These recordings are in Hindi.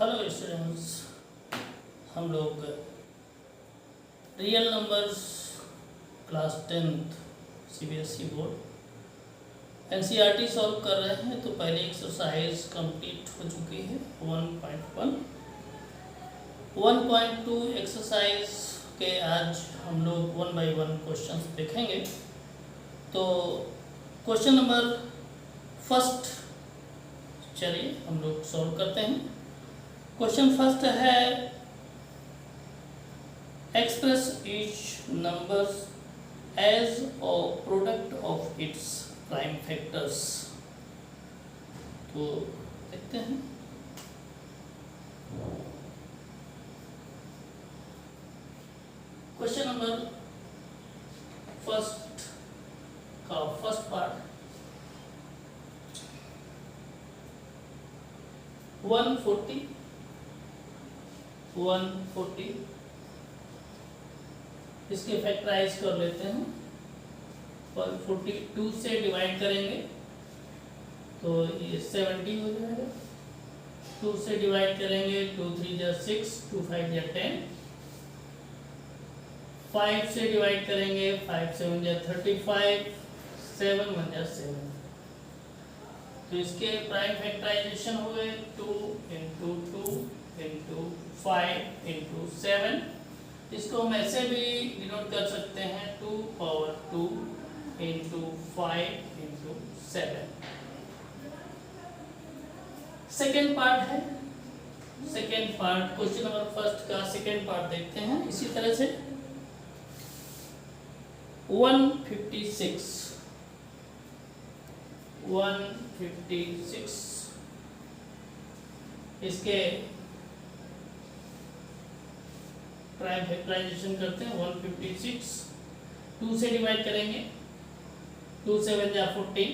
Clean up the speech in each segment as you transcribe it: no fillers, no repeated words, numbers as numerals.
हेलो स्टूडेंट्स, हम लोग real numbers class 10th CBSE board NCERT solve कर रहे हैं। तो पहले एक्सरसाइज कंप्लीट हो चुकी है 1.1। 1.2 एक्सरसाइज के आज हम लोग 1 by 1 क्वेश्चंस देखेंगे। तो क्वेश्चन नंबर फर्स्ट चलिए हम लोग सॉल्व करते हैं। क्वेश्चन फर्स्ट है express each numbers as a product of its prime factors. तो देखते हैं। क्वेश्चन नंबर फर्स्ट का फर्स्ट पार्ट 140 इसके फैक्टराइज कर लेते हैं। 142 से डिवाइड करेंगे तो ये 70 हो जाएगा। 2 से डिवाइड करेंगे 2 3 जा 6, 2 5 जा 10। 5 से डिवाइड करेंगे 5 7 जा 35, 7 1 जा 7। तो इसके प्राइम फैक्टराइजेशन हो गए 2 into 2 into 5 into 7। इसको हम ऐसे भी डिनोट कर सकते हैं 2 power 2 into 5 into 7। Second part है, second part question number first का सेकेंड पार्ट देखते हैं। इसी तरह से 156 इसके प्राइम फैक्टराइजेशन करते हैं। 156 2 से डिवाइड करेंगे 2 7 जा 14,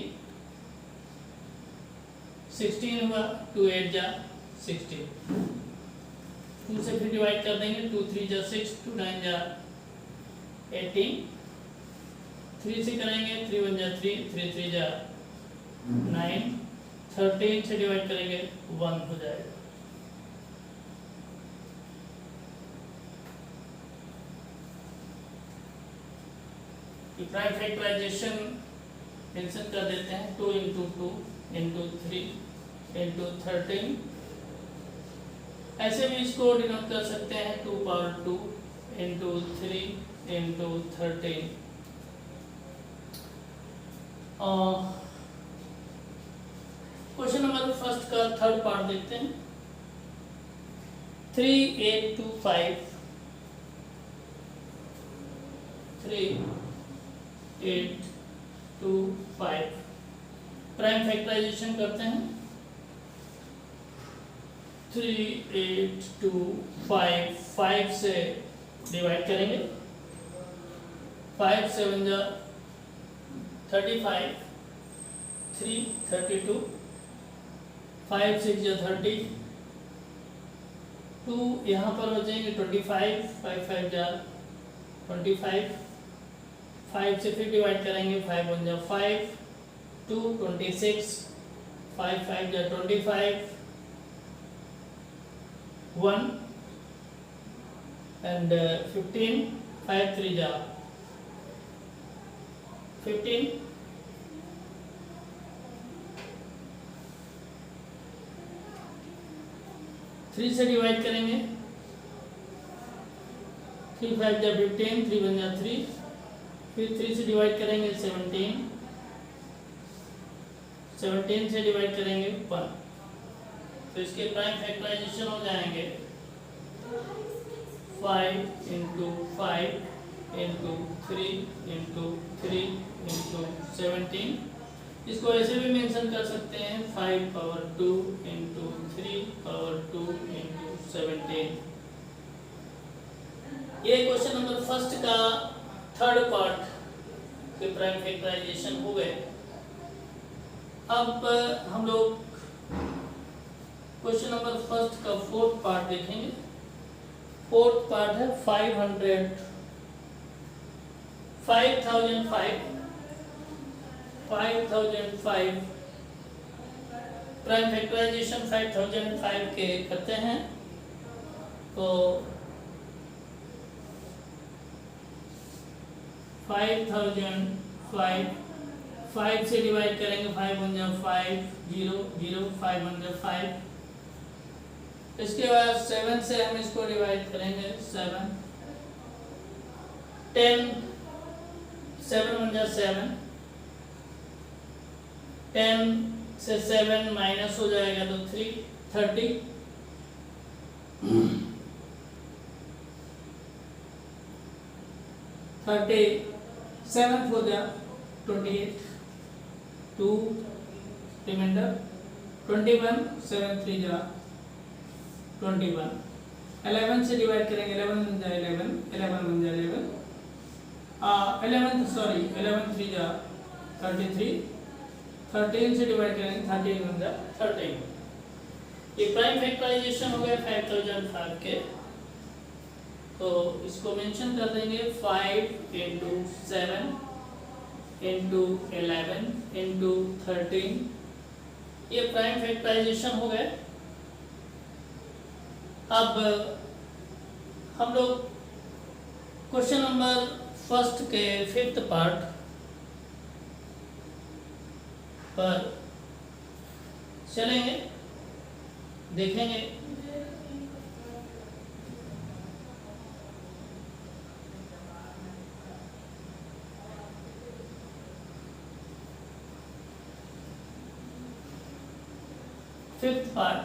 16 हुआ 2 8 जा 16। 2 से फिर डिवाइड कर देंगे 2 3 जा 6, 2 9 जा 18। 3 से करेंगे 3 1 जा 3, 3 3 जा 9। 13 से डिवाइड करेंगे 1 हो जाएगा। प्राइम फैक्टराइजेशन मेंशन कर देते हैं 2 into 2 into 3 into 13। ऐसे भी इसको डिनोट कर सकते हैं 2 power 2 into 3 into 13। Question number first का थर्ड पार्ट देखते हैं। 3825 प्राइम फैक्टराइजेशन करते हैं। 3825 5 से डिवाइड करेंगे 5 7 जा 35, 3 32, 5 6 जा 30, 2 यहाँ पर हो जाएंगे 25, 5 5 जा 25। 5 से फिर डिवाइड करेंगे 5 1 जा 5, 2 26, 5 5 जा 25, 1 and 15, 5 3 जा 15। 3 से डिवाइड करेंगे 3 5 जा 15, 3 1 जा 3। फिर 3 से डिवाइड करेंगे 17, 17 से डिवाइड करेंगे 1। तो इसके प्राइम फैक्टराइजेशन हो जाएंगे 5 into 5 into 3 into 3 into 17। इसको ऐसे भी मेंशन कर सकते हैं 5 power 2 into 3 power 2 into 17। ये क्वेश्चन नंबर फर्स्ट का थर्ड पार्ट के प्राइम फैक्टराइजेशन हो गए। अब हम लोग क्वेश्चन नंबर फर्स्ट का फोर्थ पार्ट देखेंगे। फोर्थ पार्ट है 5005 5005 प्राइम फैक्टराइजेशन 5005 के करते हैं तो 5005 5 से डिवाइड करेंगे, 5 1 जा 5 0 0 5 1 जा 5। इसके बाद 7 से हम इसको डिवाइड करेंगे, 7 10 7 1 जा 7, 10 से 7 माइनस हो जाएगा तो 3 30 7 हो गया 28 2 रिमाइंडर 21 7 3 जा 21। 11 से डिवाइड करेंगे, 11 1 जा 11 11 1 जा 11 11 सॉरी 11 3 जा 33 13 से डिवाइड करेंगे, 13 1 जा 13। ये प्राइम फैक्टराइजेशन हो गया 5005 के। तो इसको मेंशन कर देंगे 5 इंटू 7 इंटू 11 इंटू 13, ये प्राइम फैक्टराइजेशन हो गए। अब हम लोग क्वेश्चन नंबर फर्स्ट के 5th पार्ट पर चलेंगे, देखेंगे। फिफ्थ पार्ट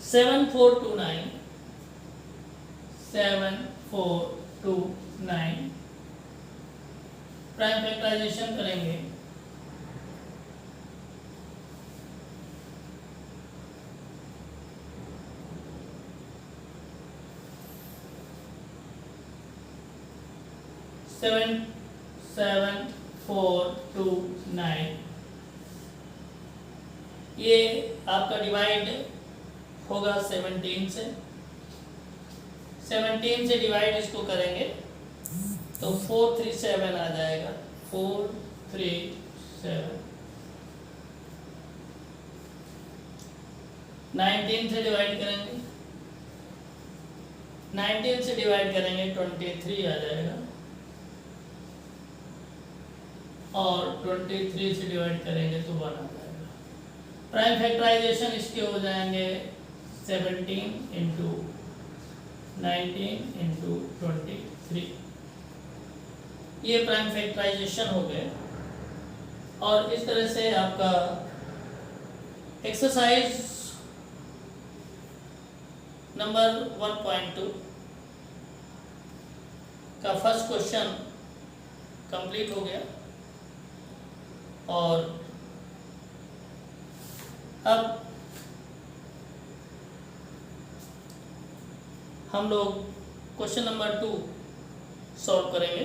7429 प्राइम फैक्टराइजेशन करेंगे। सेवन 7429 ये आपका डिवाइड होगा 17 से। 17 से डिवाइड इसको करेंगे तो 437 आ जाएगा, 437। 19 से डिवाइड करेंगे, 19 से डिवाइड करेंगे 23 आ जाएगा, और 23 से डिवाइड करेंगे तो 1 आ जाएगा। प्राइम फैक्टराइजेशन इसके हो जाएंगे 17 इंटू 19 इंटू 23, ये प्राइम फैक्टराइजेशन हो गए। और इस तरह से आपका एक्सरसाइज नंबर 1.2 का फर्स्ट क्वेश्चन कंप्लीट हो गया। और अब हम लोग क्वेश्चन नंबर 2 सॉल्व करेंगे।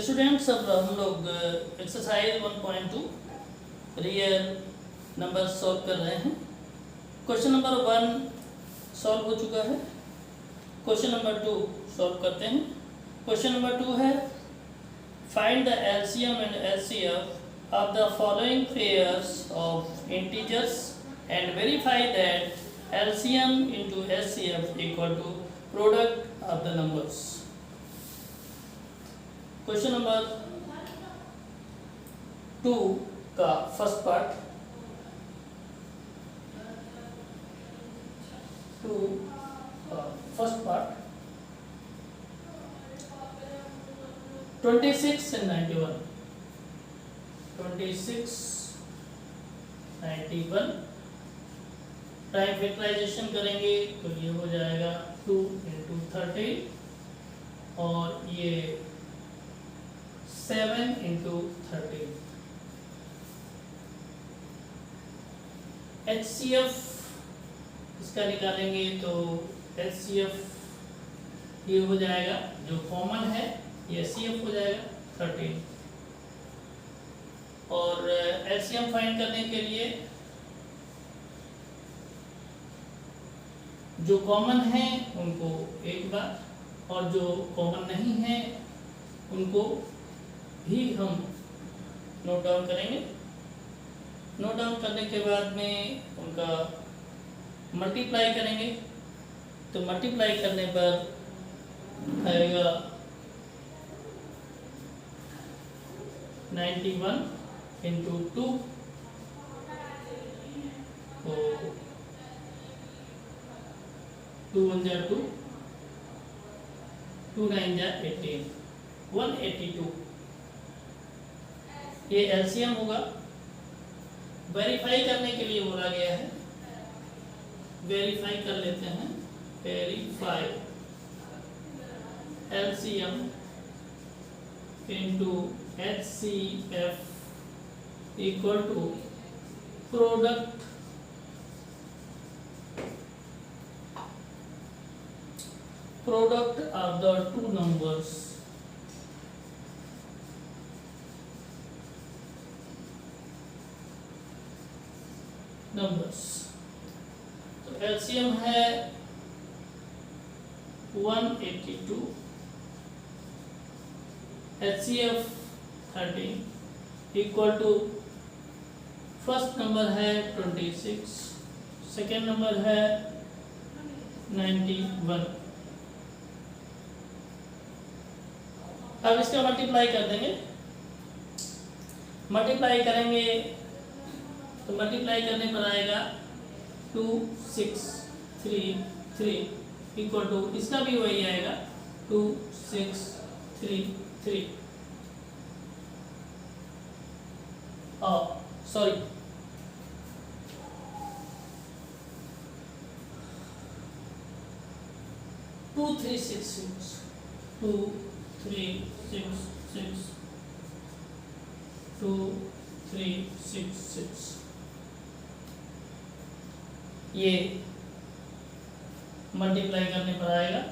स्टूडेंट्स, अब हम लोग एक्सरसाइज 1.2 रियल नंबर सॉल्व कर रहे हैं। क्वेश्चन नंबर 1 सॉल्व हो चुका है, क्वेश्चन नंबर 2 सॉल्व करते हैं। क्वेश्चन नंबर 2 है find the LCM and HCF of the following pairs of integers and verify that LCM into HCF equal to product of the numbers. Question number 2 का first part 2 first part 26 and 91 prime factorisation करेंगे तो ये हो जाएगा 2 इंटू 30 और ये 7 इंटू 30। HCF इसका निकालेंगे तो HCF ये हो जाएगा, जो कॉमन है ये HCF हो जाएगा 13। और LCM फाइंड करने के लिए जो कॉमन है उनको एक बार, और जो कॉमन नहीं है उनको भी हम नोट डाउन करेंगे। नोट डाउन करने के बाद में उनका मल्टीप्लाई करेंगे। तो मल्टीप्लाई करने पर आएगा 91 इंटू 2, तो 2 1 जा 2, 2 9 जा 18, 182। ये एलसीएम होगा। वेरीफाई करने के लिए बोला गया है, वेरीफाई कर लेते हैं। Verify LCM into HCF equal to product of the two numbers तो एलसीएम है 182, HCF 13 equal to first number है 26, सेकेंड नंबर है 91। अब इसका मल्टीप्लाई कर देंगे। मल्टीप्लाई करेंगे तो मल्टीप्लाई करने पर आएगा 2633 इक्वल टू, इसका भी वही आएगा 2633। सॉरी, टू 366 ये मल्टीप्लाई करने पर आएगा,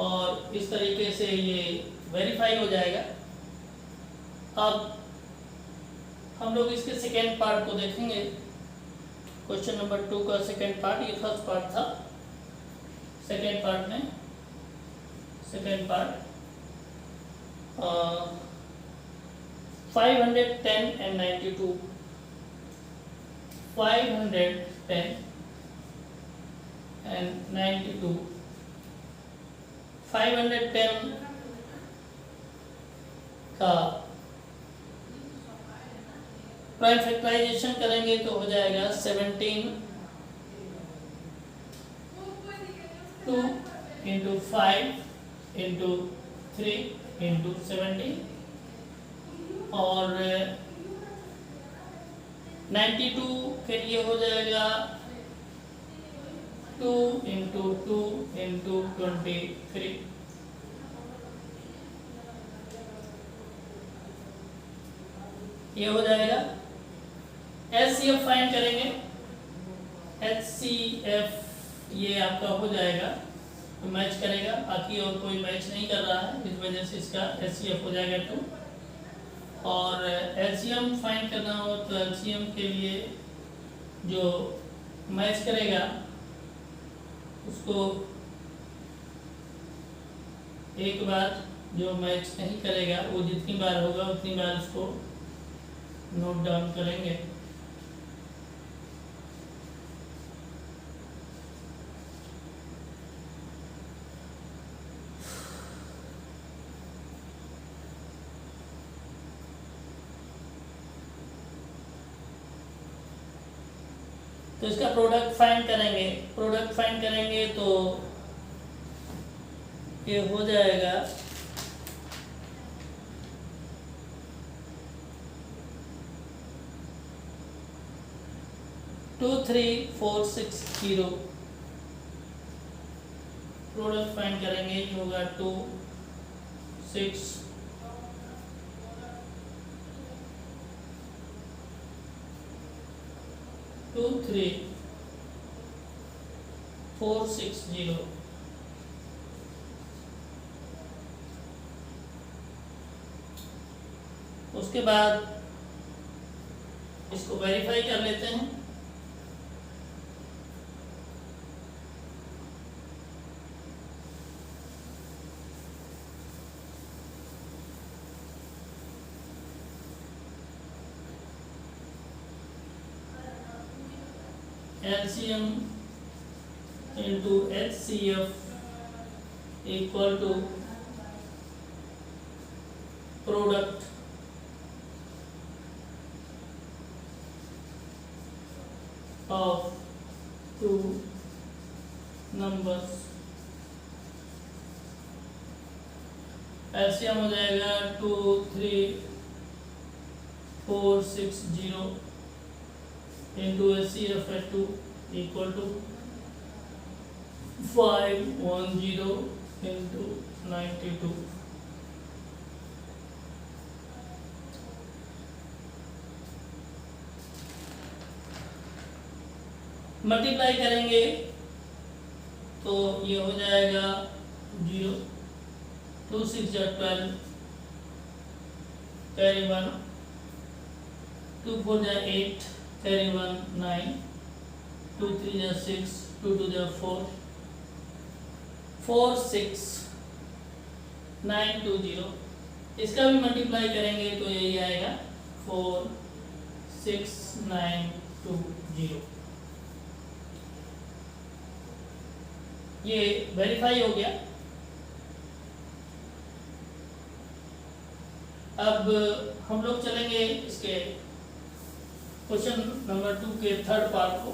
और इस तरीके से ये वेरीफाई हो जाएगा। अब हम लोग इसके सेकेंड पार्ट को देखेंगे। क्वेश्चन नंबर 2 का सेकेंड पार्ट, ये फर्स्ट पार्ट था। सेकेंड पार्ट में सेकेंड पार्ट 510 and 92, 510 and 92, 510 का प्राइम फैक्टराइजेशन करेंगे तो हो जाएगा 17 2 इंटू 5 इंटू 3 इंटू 17, और 92 के लिए हो जाएगा 2 इंटू 2 इंटू 23। ये हो जाएगा। HCF फाइंड करेंगे। HCF ये आपका हो जाएगा, तो मैच करेगा, बाकी और कोई मैच नहीं कर रहा है, इस वजह से इसका HCF हो जाएगा 2। और LCM फाइंड करना हो तो LCM के लिए जो मैच करेगा उसको एक बार, जो मैच नहीं करेगा वो जितनी बार होगा उतनी बार उसको नोट डाउन करेंगे। तो इसका प्रोडक्ट फाइंड करेंगे। प्रोडक्ट फाइंड करेंगे तो ये हो जाएगा 23460। प्रोडक्ट फाइंड करेंगे, ये होगा 2 6 2 3 4 6 0। उसके बाद इसको वेरीफाई कर लेते हैं। LCM into HCF equal to product of two numbers। LCM हो जाएगा 23460 into HCF है 2 equal to 510 into 92। मल्टीप्लाई करेंगे तो ये हो जाएगा 0, 2 6 जा 12, कैरी 1, 2 4 जा 8, कैरी 1 9, 2 3 जा 6, 2 2 जा 4, 4 6 9 2 0। इसका भी मल्टीप्लाई करेंगे तो यही आएगा 4 6 9 2 0। ये वेरीफाई हो गया। अब हम लोग चलेंगे इसके क्वेश्चन नंबर 2 के थर्ड पार्ट को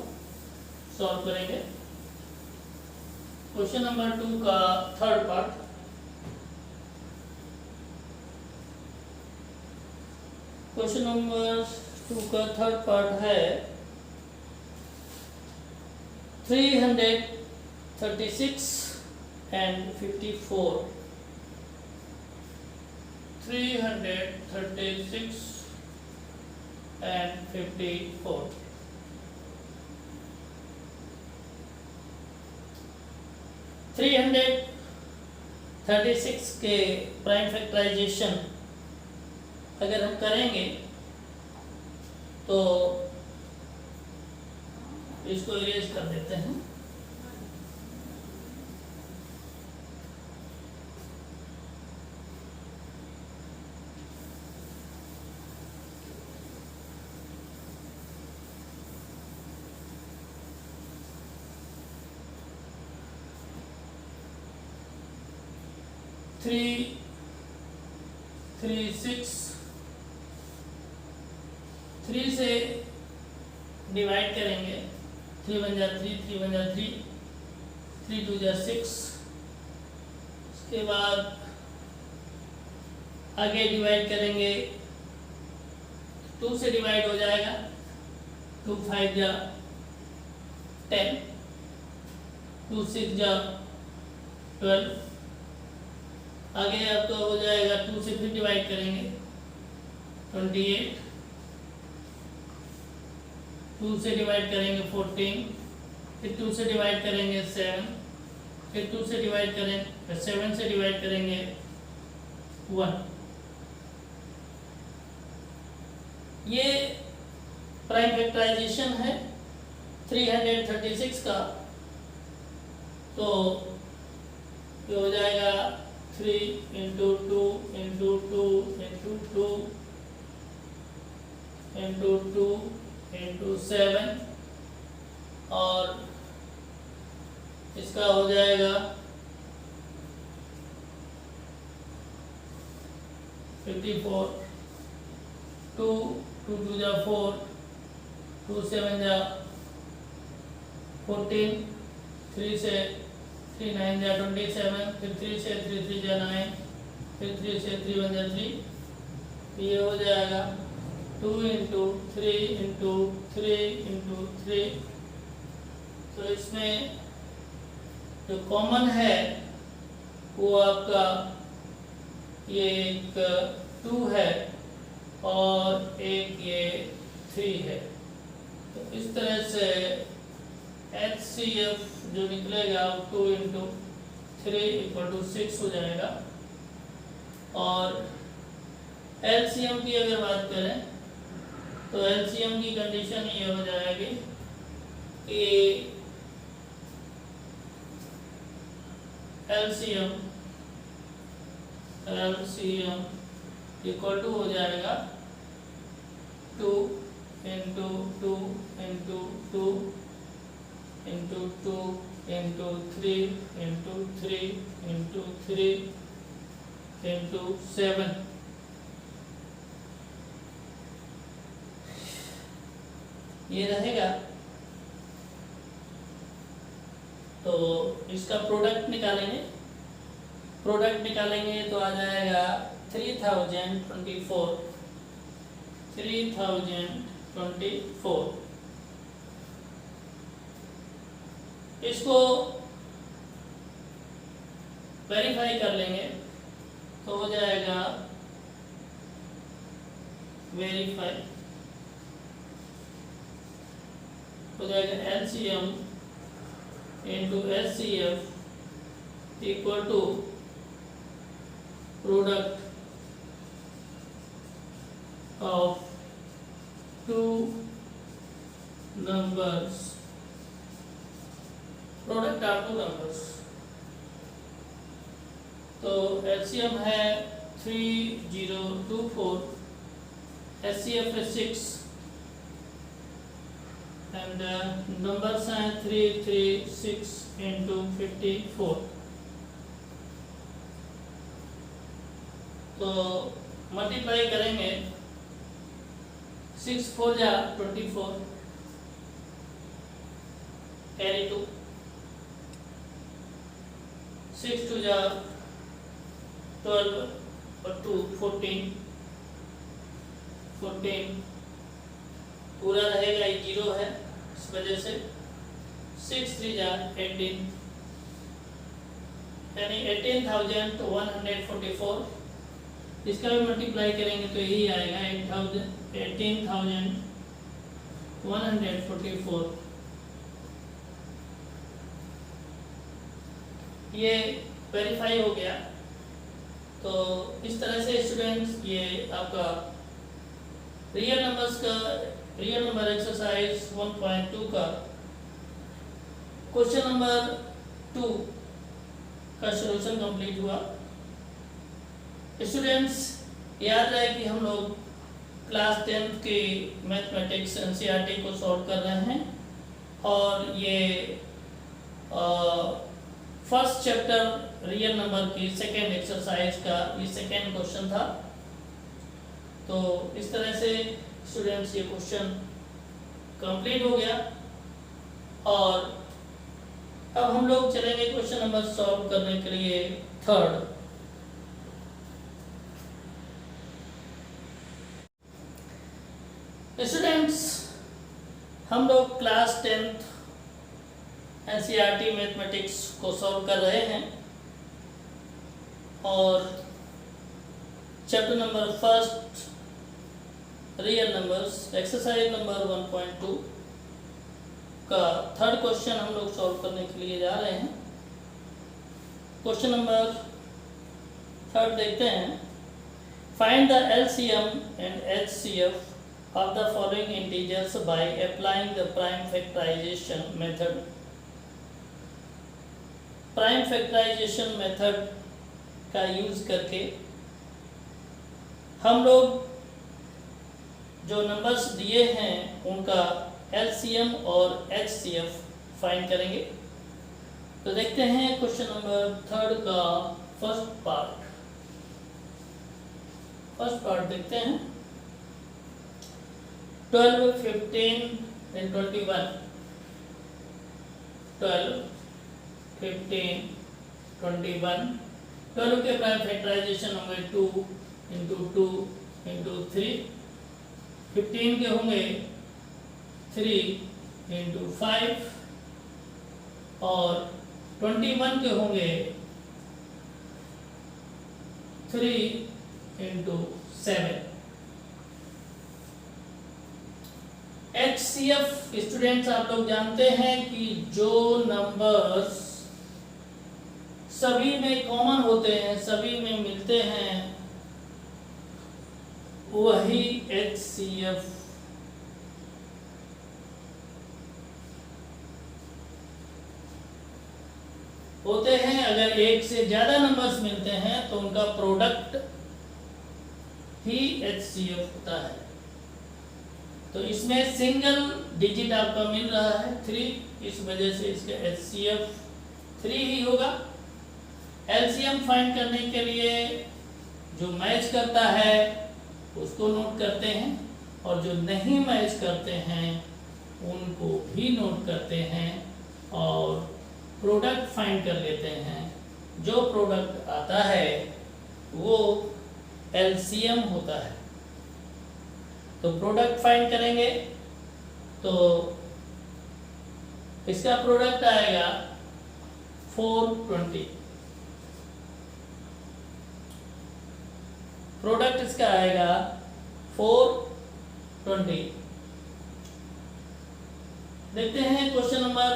सॉल्व करेंगे। क्वेश्चन नंबर 2 का थर्ड पार्ट, क्वेश्चन नंबर 2 का थर्ड पार्ट है 336 and 54। 336 and 54। थ्री 336 के प्राइम फैक्टराइजेशन अगर हम करेंगे तो इसको इरेज कर देते हैं। थ्री 3 से डिवाइड करेंगे, 3 1 जा 3, 3 1 जा 3, 3 2 जा 6। उसके बाद आगे डिवाइड करेंगे, 2 से डिवाइड हो जाएगा, 2 5 जा 10, 2 6 जा 12। आगे आपका हो जाएगा 2 से फिर डिवाइड करेंगे 28, 2 से डिवाइड करेंगे 14, फिर 2 से डिवाइड करेंगे 7, फिर 2 से डिवाइड करेंगे 7 से डिवाइड करेंगे 1। ये प्राइम फैक्टराइजेशन है 336 का। तो ये हो जाएगा 3 into 2 into 2 into 2 into 2 into 7 और इसका हो जाएगा 54। 2 2 2 जा 4, 2 7 जा 14, 3 से 3 9 जा 27, फिर 3 से 3 3 जा 9, फिर 3 से 3 1 जा 3। ये हो जाएगा 2 into 3 into 3 into 3। तो इसमें जो कॉमन है वो आपका ये एक 2 है और एक ये 3 है। तो इस तरह से HCF जो निकलेगा 2 into 3 equal to 6 हो जाएगा। और LCM की अगर बात करें तो LCM की कंडीशन ये हो जाएगी कि LCM इक्वल टू हो जाएगा 2 into 2 into 2 into 2 into 3 into 3 into 3 into 7। ये रहेगा। तो इसका प्रोडक्ट निकालेंगे। प्रोडक्ट निकालेंगे तो आ जाएगा 3024 इसको वेरीफाई कर लेंगे तो हो जाएगा वेरीफाई, हो जाएगा LCM into HCF equal to product of two numbers, product of two numbers। तो LCM है 3024, HCF है 6 and numbers हैं 336 into 54। तो मल्टीप्लाई करेंगे 6 4 जा 24 कैरी 2, 6 2 जा 12 और 2 14 पूरा रहेगा, ये 0 है इस वजह से 6 3 जा 18 यानी 18,144। इसका भी मल्टीप्लाई करेंगे तो यही आएगा 18,144। ये वेरीफाई हो गया। तो इस तरह से स्टूडेंट्स ये आपका रियल नंबर एक्सरसाइज 1.2 का क्वेश्चन नंबर 2 का सॉल्यूशन कंप्लीट हुआ। स्टूडेंट्स याद रहे कि हम लोग क्लास 10 की मैथमेटिक्स एनसीईआरटी को सॉल्व कर रहे हैं और ये फर्स्ट चैप्टर रियल नंबर की सेकेंड एक्सरसाइज का ये सेकेंड क्वेश्चन था। तो इस तरह से स्टूडेंट्स ये क्वेश्चन कंप्लीट हो गया और अब हम लोग चलेंगे क्वेश्चन नंबर सॉल्व करने के लिए थर्ड। स्टूडेंट्स हम लोग क्लास 10th एनसीईआरटी मैथमेटिक्स को सॉल्व कर रहे हैं और chapter number first real numbers exercise number 1.2 का थर्ड क्वेश्चन हम लोग सॉल्व करने के लिए जा रहे हैं। क्वेश्चन नंबर थर्ड देखते हैं। Find the LCM and HCF of the following integers by applying the prime factorization method। Prime factorisation method का यूज करके हम लोग जो नंबर्स दिए हैं उनका LCM और HCF फाइंड करेंगे। तो देखते हैं क्वेश्चन नंबर थर्ड का फर्स्ट पार्ट देखते हैं। 12 15 and 21 12 15 21 12 के प्राइम फैक्टराइजेशन होंगे 2 into 2 into 3। 15 के होंगे 3 into 5 और 21 के होंगे 3 into 7। HCF स्टूडेंट्स आप लोग जानते हैं कि जो नंबर्स सभी में कॉमन होते हैं, सभी में मिलते हैं, वही HCF होते हैं। अगर एक से ज्यादा नंबर्स मिलते हैं तो उनका प्रोडक्ट ही HCF होता है। तो इसमें सिंगल डिजिट आपका मिल रहा है 3, इस वजह से इसका HCF 3 ही होगा। LCM फाइंड करने के लिए जो मैच करता है उसको नोट करते हैं और जो नहीं मैच करते हैं उनको भी नोट करते हैं और प्रोडक्ट फाइंड कर लेते हैं। जो प्रोडक्ट आता है वो LCM होता है। तो प्रोडक्ट फाइंड करेंगे तो इसका प्रोडक्ट आएगा 420। प्रोडक्ट इसका आएगा 420। देखते हैं क्वेश्चन नंबर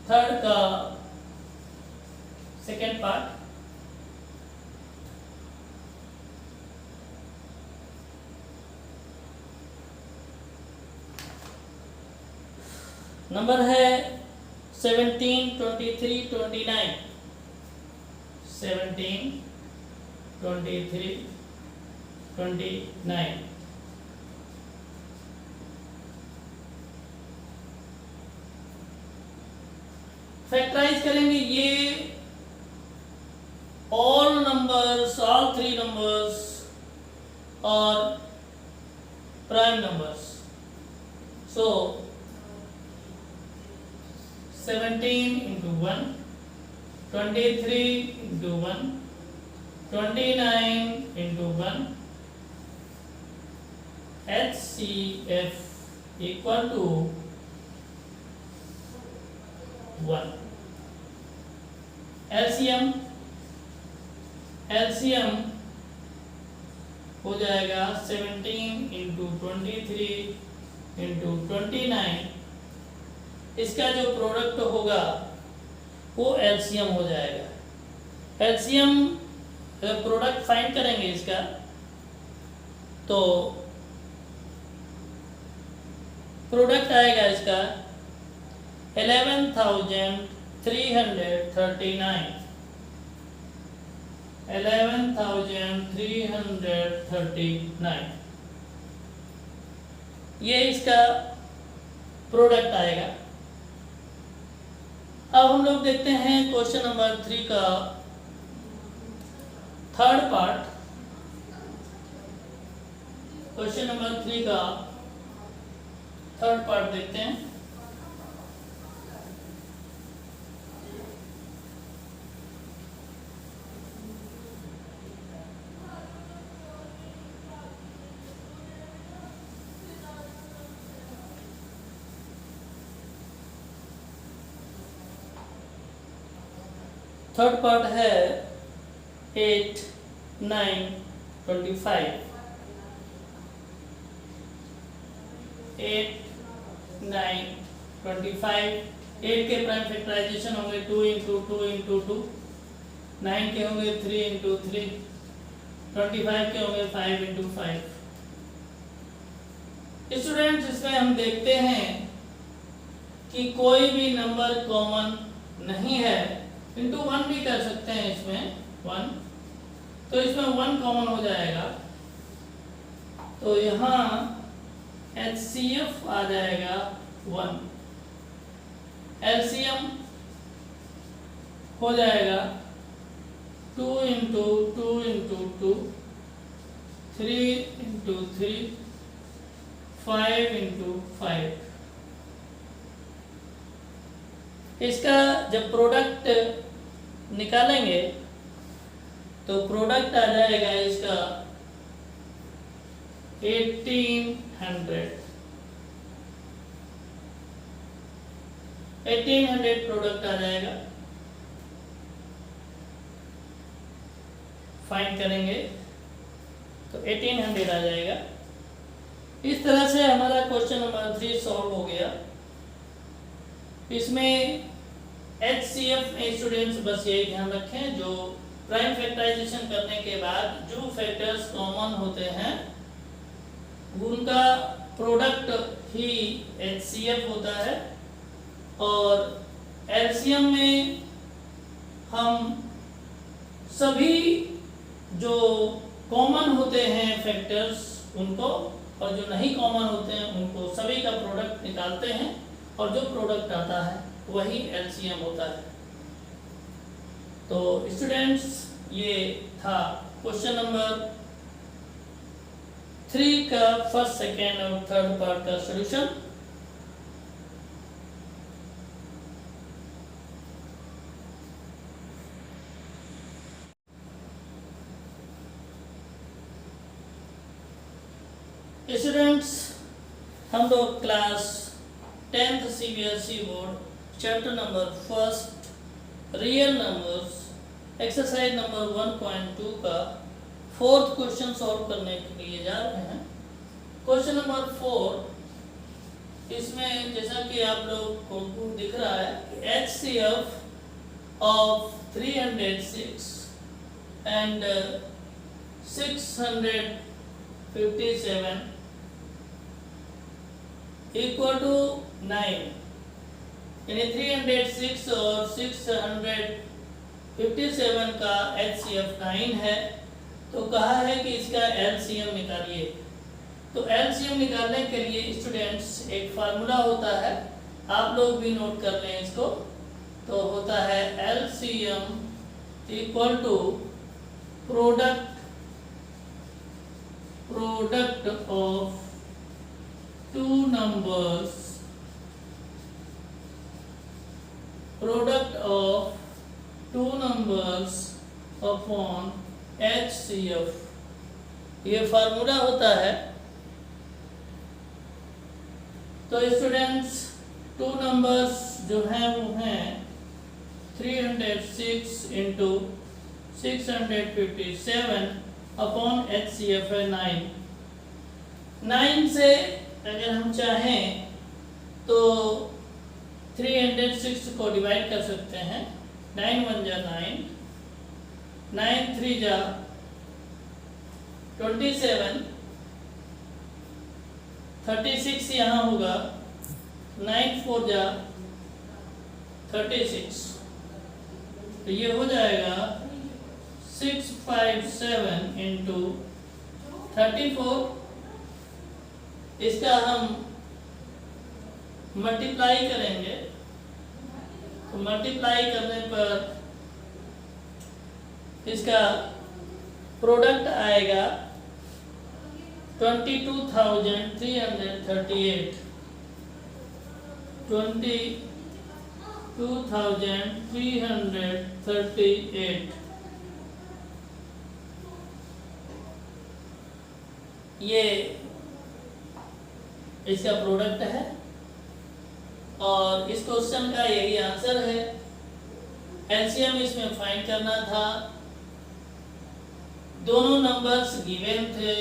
3 का सेकेंड पार्ट। नंबर है 17, 23, 29। 17, 23, 29। फैक्टराइज करेंगे ये ऑल नंबर्स, ऑल 3 नंबर्स और prime numbers. So 17 into 1, 23 into 1, 29 into 1, HCF equal to 1। LCM हो जाएगा 17 into 23 into 29। इसका जो प्रोडक्ट होगा वो LCM हो जाएगा। LCM प्रोडक्ट फाइंड करेंगे इसका तो प्रोडक्ट आएगा इसका 11,339। 11,339 ये इसका प्रोडक्ट आएगा। अब हम लोग देखते हैं क्वेश्चन नंबर 3 का थर्ड पार्ट। क्वेश्चन नंबर 3 का थर्ड पार्ट देखते हैं। थर्ड पार्ट है 8, 9, 25। 8, 9, 25। 8 के प्राइम फैक्टराइजेशन होंगे 2 into 2 into 2। 9 के होंगे 3 into 3। 25 के होंगे 5 into 5। स्टूडेंट्स इसमें हम देखते हैं कि कोई भी नंबर कॉमन नहीं है। इंटू 1 भी कर सकते हैं इसमें 1, तो इसमें 1 कॉमन हो जाएगा। तो यहाँ HCF आ जाएगा 1। LCM हो जाएगा 2 into 2 into 2, 3 into 3, 5 into 5। इसका जब प्रोडक्ट निकालेंगे तो प्रोडक्ट आ जाएगा इसका 1800। 1800 प्रोडक्ट आ जाएगा। फाइंड करेंगे तो 1800 आ जाएगा। इस तरह से हमारा क्वेश्चन नंबर 3 सॉल्व हो गया। इसमें HCF में स्टूडेंट्स बस यही ध्यान रखें, जो प्राइम फैक्टराइजेशन करने के बाद जो फैक्टर्स कॉमन होते हैं उनका प्रोडक्ट ही HCF होता है। और LCM में हम सभी जो कॉमन होते हैं फैक्टर्स उनको, और जो नहीं कॉमन होते हैं उनको सभी का प्रोडक्ट निकालते हैं, और जो प्रोडक्ट आता है वही एलसीएम होता है। तो स्टूडेंट्स, ये था क्वेश्चन नंबर 3 का फर्स्ट, सेकेंड और थर्ड पार्ट का सॉल्यूशन। स्टूडेंट्स, हम लोग class 10th CBSE board chapter number first real numbers exercise number 1.2 का फोर्थ क्वेश्चन सॉल्व करने के लिए जा रहे हैं। क्वेश्चन नंबर 4, इसमें जैसा कि आप लोग को दिख रहा है, HCF of 306 and 657 equal to 9, यानी 306 और 657 का HCF 9 है। तो कहा है कि इसका LCM निकालिए। तो LCM निकालने के लिए स्टूडेंट्स एक फार्मूला होता है, आप लोग भी नोट कर लें इसको। तो होता है LCM equal to product of two numbers, upon HCF, ये फार्मूला होता है। तो स्टूडेंट्स, टू नंबर्स जो हैं वो हैं 306 इंटू 657 अपॉन HCF है 9। 9 से अगर हम चाहें तो 306 को डिवाइड कर सकते हैं। 9 1 जा 9, 9 3 जा 27, 36 यहाँ होगा, 9 4 जा 36, तो ये हो जाएगा 657 इंटू 34। इसका हम मल्टीप्लाई करेंगे, तो मल्टीप्लाई करने पर इसका प्रोडक्ट आएगा 22,338, 22,338। ये इसका प्रोडक्ट है और इस क्वेश्चन का यही आंसर है। एलसीएम इसमें फाइंड करना था, दोनों नंबर्स गिवन थे।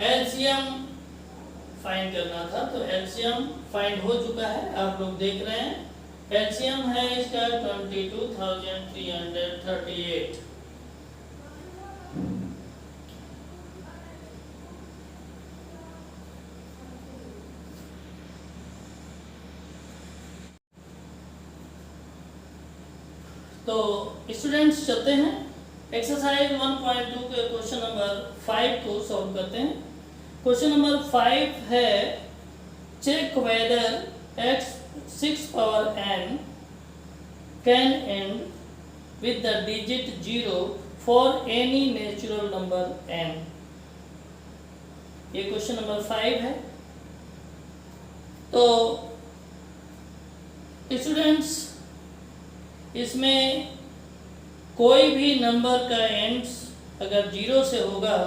एलसीएम फाइंड करना था, तो एलसीएम फाइंड हो चुका है, आप लोग देख रहे हैं। एलसीएम है इसका 22,338। तो स्टूडेंट्स, चलते हैं एक्सरसाइज 1.2 के क्वेश्चन नंबर 5 को सॉल्व करते हैं। क्वेश्चन नंबर 5 है, check whether x6 power n can end with the digit 0 for any natural number n। ये क्वेश्चन नंबर 5 है। तो स्टूडेंट्स, इसमें कोई भी नंबर का एंड्स अगर 0 से होगा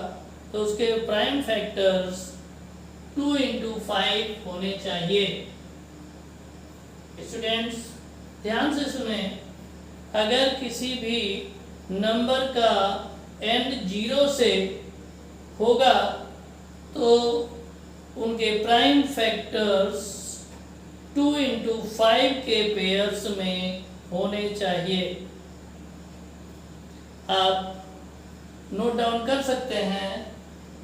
तो उसके प्राइम फैक्टर्स 2 into 5 होने चाहिए। स्टूडेंट्स, ध्यान से सुने, अगर किसी भी नंबर का एंड 0 से होगा तो उनके प्राइम फैक्टर्स 2 into 5 के पेयर्स में होने चाहिए। आप नोट डाउन कर सकते हैं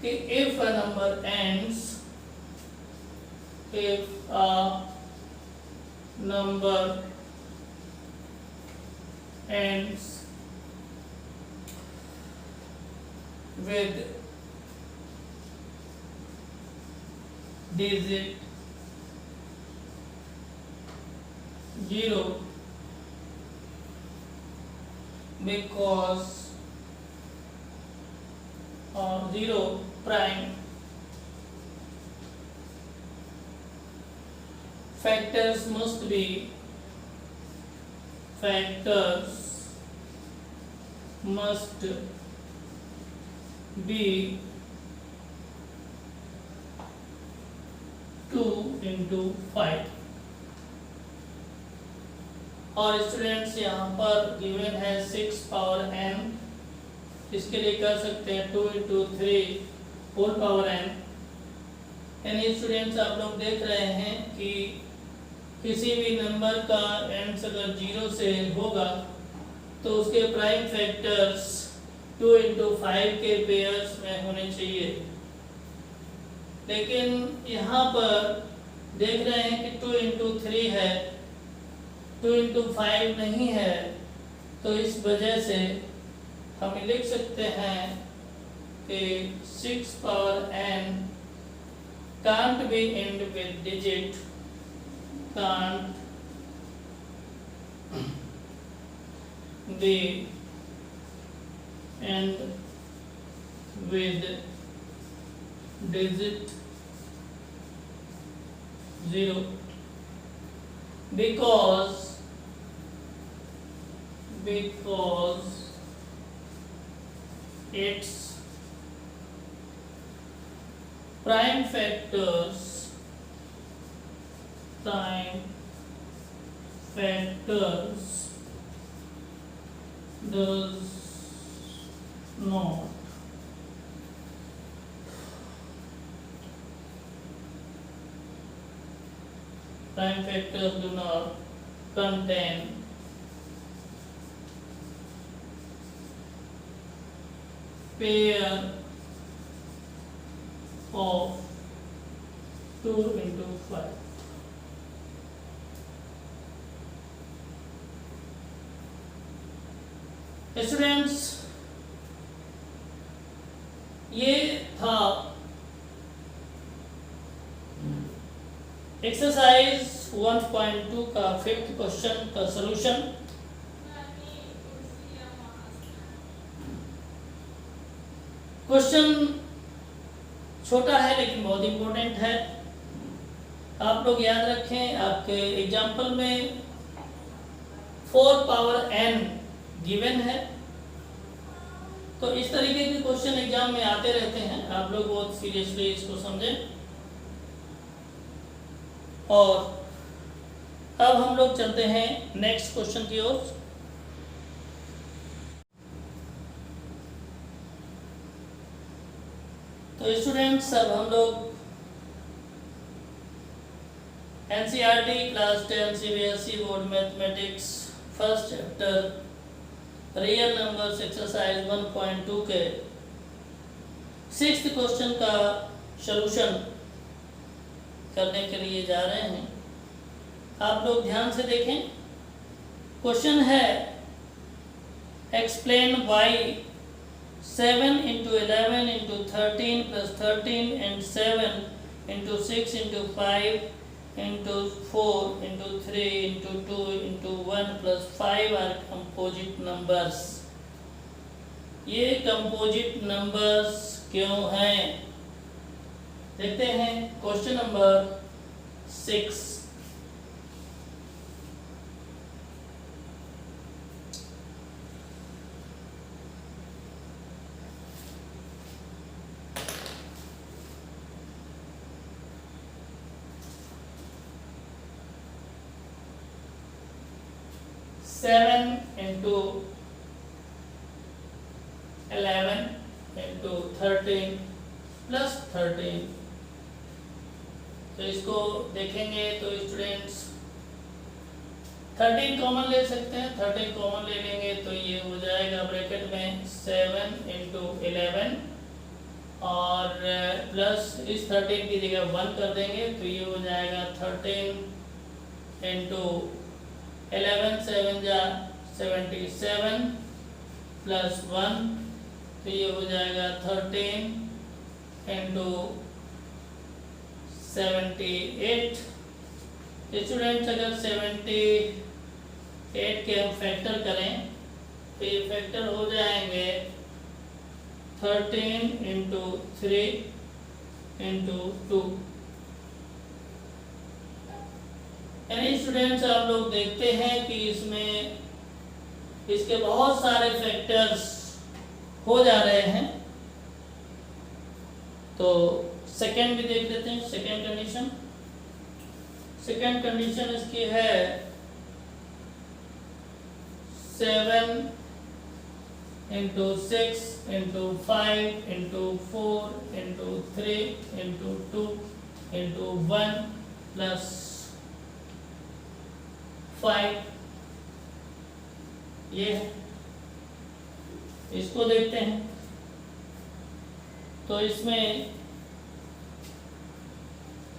कि if a number ends with digit 0 because 0 prime factors must be 2 into 5। और स्टूडेंट्स यहाँ पर गिवन है 6 पावर n, इसके लिए कर सकते हैं 2 into 3 होल पावर n। यानी स्टूडेंट्स आप लोग देख रहे हैं कि किसी भी नंबर का एंड्स अगर 0 से होगा तो उसके प्राइम फैक्टर्स 2 into 5 के पेयर्स में होने चाहिए। लेकिन यहाँ पर देख रहे हैं कि 2 into 3 है, 2 into 5 नहीं है, तो इस वजह से हम लिख सकते हैं कि 6 power n can't be end with digit, can't be end with digit 0 because its prime factors does not contain pair of 2 into 5। Students ये था एक्सरसाइज 1.2 का 5th क्वेश्चन का सॉल्यूशन। क्वेश्चन छोटा है लेकिन बहुत इंपॉर्टेंट है। आप लोग याद रखें, आपके एग्जाम्पल में 4 पावर n गिवन है, तो इस तरीके के क्वेश्चन एग्जाम में आते रहते हैं। आप लोग बहुत सीरियसली इसको समझें। और अब हम लोग चलते हैं नेक्स्ट क्वेश्चन की ओर। तो स्टूडेंट्स अब हम लोग NCERT class 10 CBSE board mathematics first chapter real numbers exercise 1.2 के 6th क्वेश्चन का सॉल्यूशन करने के लिए जा रहे हैं। आप लोग ध्यान से देखें। क्वेश्चन है explain why 7 into 11 into 13 plus 13 and 7 into 6 into 5 into 4 into 3 into 2 into 1 plus 5 are composite numbers। ये composite numbers क्यों हैं? देखते हैं question number 6। Seven into 11 into 13 plus 13। तो इसको देखेंगे तो स्टूडेंट्स 13 कॉमन ले सकते हैं। 13 कॉमन ले लेंगे तो ये हो जाएगा ब्रैकेट में 7 इंटू 11 और प्लस इस 13 की जगह 1 कर देंगे तो ये हो जाएगा 13 इंटू 11 7 जा 77 प्लस 1 तो ये हो जाएगा 13 इंटू 78। स्टूडेंट्स अगर 78 के हम फैक्टर करें तो ये फैक्टर हो जाएंगे 13 इंटू 3 इंटू 2। यानी स्टूडेंट्स आप लोग देखते हैं कि इसमें इसके बहुत सारे फैक्टर्स हो जा रहे हैं। तो सेकेंड भी देख लेते हैं। सेकेंड कंडीशन इसकी है 7 into 6 into 5 into 4 into 3 into 2 into 1 plus 5। ये है, इसको देखते हैं। तो इसमें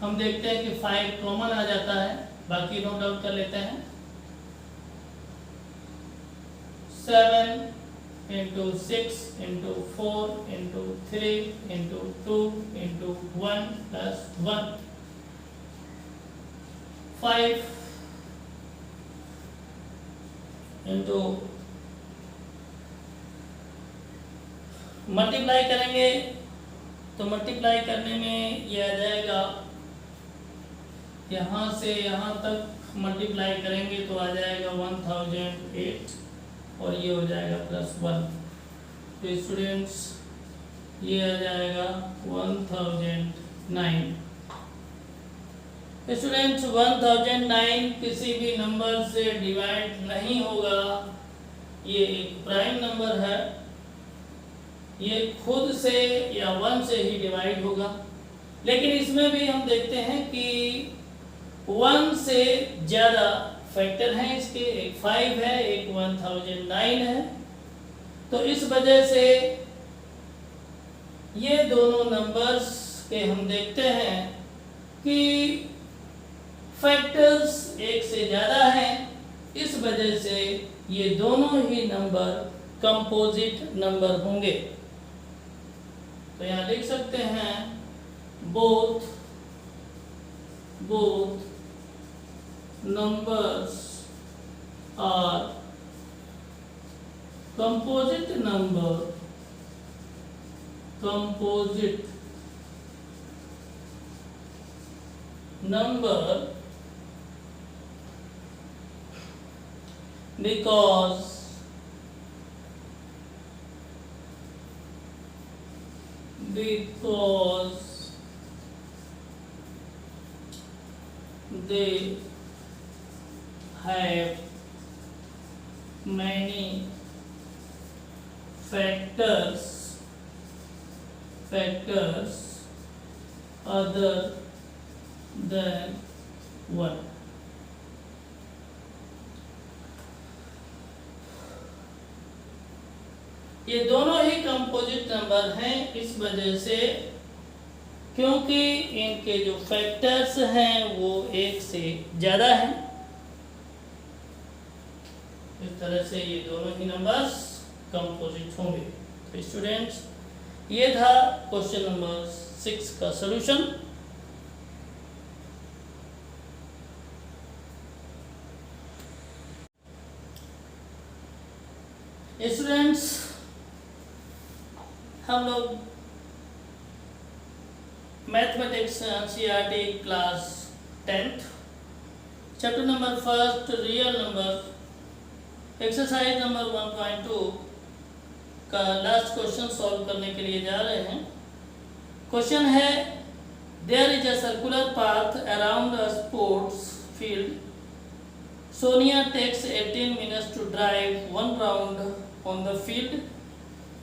हम देखते हैं कि 5 कॉमन आ जाता है, बाकी नोट आउट कर लेते हैं। 7 into 6 into 4 into 3 into 2 into 1 plus 1 5 into multiply करेंगे तो मल्टीप्लाई करने में ये आ जाएगा, यहाँ से यहाँ तक मल्टीप्लाई करेंगे तो आ जाएगा 1008 और ये हो जाएगा +1। तो स्टूडेंट्स ये आ जाएगा 1009। स्टूडेंट्स 1009 किसी भी नंबर से डिवाइड नहीं होगा। ये एक प्राइम नंबर है, ये खुद से या 1 से ही डिवाइड होगा। लेकिन इसमें भी हम देखते हैं कि 1 से ज़्यादा फैक्टर हैं इसके, एक 5 है, एक 1009 है। तो इस वजह से ये दोनों नंबर्स के हम देखते हैं कि फैक्टर्स एक से ज़्यादा हैं। इस वजह से ये दोनों ही नंबर कंपोजिट नंबर होंगे। तो यहाँ लिख सकते हैं both numbers are composite number because they have many factors other than 1। ये दोनों ही कंपोजिट नंबर हैं इस वजह से क्योंकि इनके जो फैक्टर्स हैं वो एक से ज़्यादा हैं। इस तरह से ये दोनों ही नंबर्स कंपोजिट होंगे। तो स्टूडेंट्स ये था क्वेश्चन नंबर 6 का सॉल्यूशन। स्टूडेंट्स हम लोग mathematics NCERT class 10th chapter number 1 real number exercise number 1.2 का लास्ट क्वेश्चन सॉल्व करने के लिए जा रहे हैं। क्वेश्चन है there is a circular path around a sports field. Sonia takes 18 minutes to drive 1 round on the field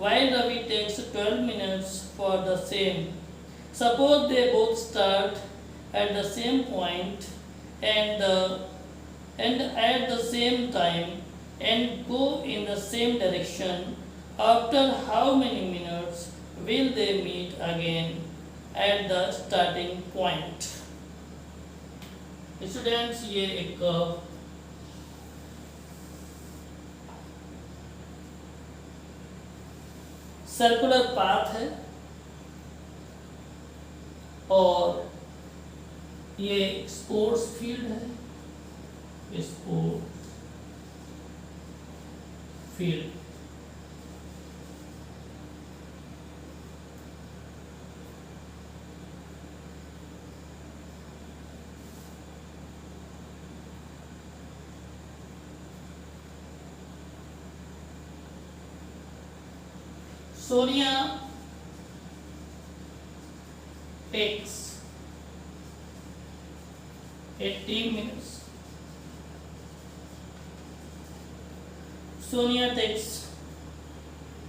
while Ravi takes 12 minutes for the same. Suppose they both start at the same point and at the same time and go in the same direction. After how many minutes will they meet again at the starting point? Students ये एक सर्कुलर पाथ है और ये स्पोर्ट्स फील्ड है, sports field. Sonia takes 18 minutes. Sonia takes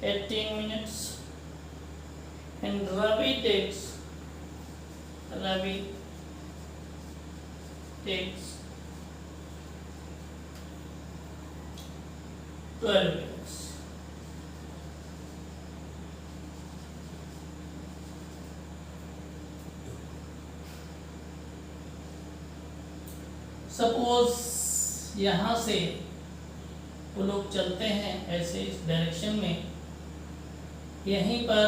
18 minutes and Ravi takes 12 minutes. Suppose यहाँ से वो लोग चलते हैं ऐसे इस डायरेक्शन में, यहीं पर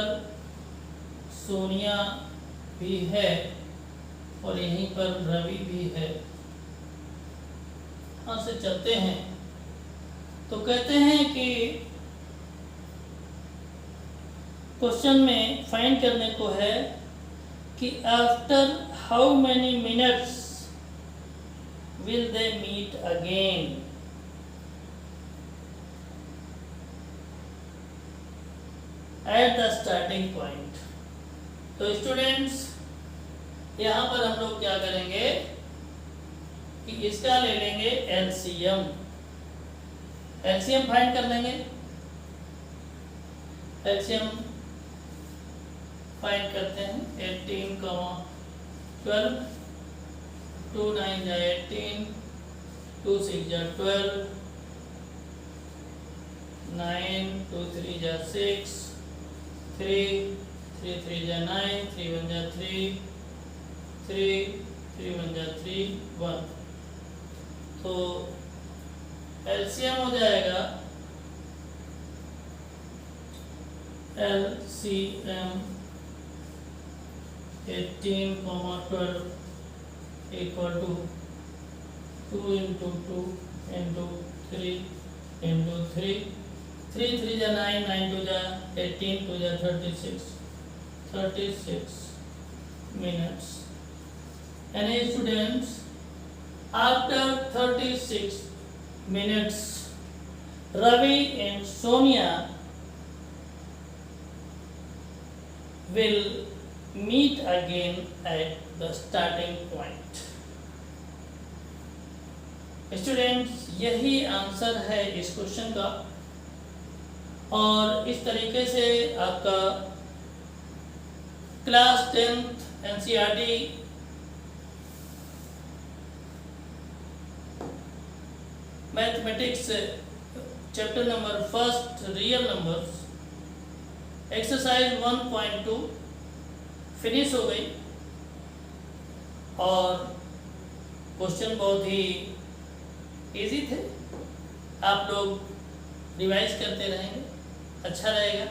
सोनिया भी है और यहीं पर रवि भी है, यहाँ से चलते हैं तो कहते हैं कि क्वेश्चन में फाइंड करने को है कि after how many minutes will they meet again? At the starting point. तो स्टूडेंट्स यहाँ पर हम लोग क्या करेंगे कि इसका ले लेंगे एलसीएम फाइंड कर लेंगे। एलसीएम फाइंड करते हैं 18, 12, 2 9 जा 18, 2 6 जा 12, 9 2 3 जा 6, 3 3 3 जा 9, 3 1 जा 3, 3 3 1 जा 3 1। तो एलसीएम हो जाएगा LCM 18, 12 equal to 2 into 2 into 3 into 3, 3 3 जा 9, 9 2 जा 18, 2 जा 36 minutes। Any students, after 36 minutes Ravi and Sonia will meet again at the starting point। Students यही आंसर है इस क्वेश्चन का और इस तरीके से आपका class 10th NCERT mathematics chapter number 1 real numbers exercise 1.2 finish हो गई और क्वेश्चन बहुत ही इजी थे। आप लोग रिवाइज करते रहेंगे, अच्छा रहेगा।